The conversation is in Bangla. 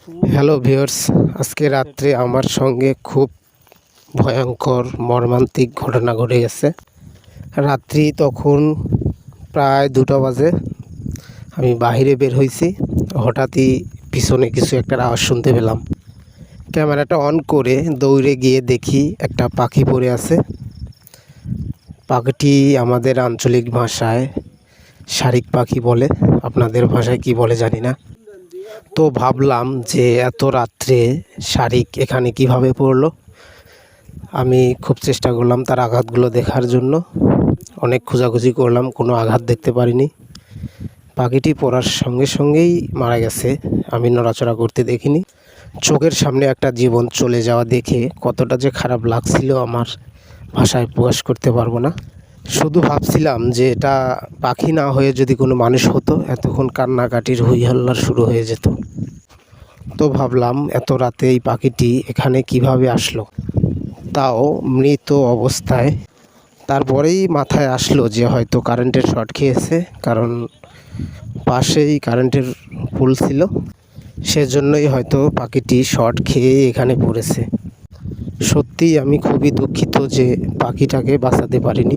হ্যালো ভিউয়ার্স, আজকে রাত্রে আমার সঙ্গে খুব ভয়ঙ্কর মর্মান্তিক ঘটনা ঘটে গেছে। রাত্রি তখন প্রায় 2টা বাজে। আমি বাইরে বের হয়েছি, হঠাৎই পিছনে কিছু একটা আওয়াজ শুনতে পেলাম। ক্যামেরাটা অন করে দৌড়ে গিয়ে দেখি একটা পাখি পড়ে আছে। পাখিটি আমাদের আঞ্চলিক ভাষায় শালিক পাখি বলে, আপনাদের ভাষায় কি বলে জানি না। তো ভাবলাম যে এত রাত্রে শালিক এখানে কিভাবে পড়লো। আমি খুব চেষ্টা করলাম তার আঘাতগুলো দেখার জন্য, অনেক খোঁজাখুঁজি করলাম, কোনো আঘাত দেখতে পারিনি। পাখিটি পড়ার সঙ্গে সঙ্গেই মারা গেছে, আমি নড়াচড়া করতে দেখিনি। চোখের সামনে একটা জীবন চলে যাওয়া দেখে কতটা যে খারাপ লাগছিল আমার ভাষায় প্রকাশ করতে পারবো না। শুধু ভাবছিলাম যে এটা পাখি না হয়ে যদি কোনো মানুষ হতো, এতক্ষণ কান্নাকাটির হইহল্লা শুরু হয়ে যেত। তো ভাবলাম এত রাতে এই পাখিটি এখানে কিভাবে আসলো, তাও মৃত অবস্থায়। তারপরেই মাথায় আসলো যে হয়তো কারেন্টের শর্ট খেয়েছে, কারণ পাশেই কারেন্টের পোল ছিল, সেজন্যই হয়তো পাখিটি শর্ট খেয়ে এখানে পড়েছে। সত্যিই আমি খুবই দুঃখিত যে পাখিটাকে বাঁচাতে পারিনি।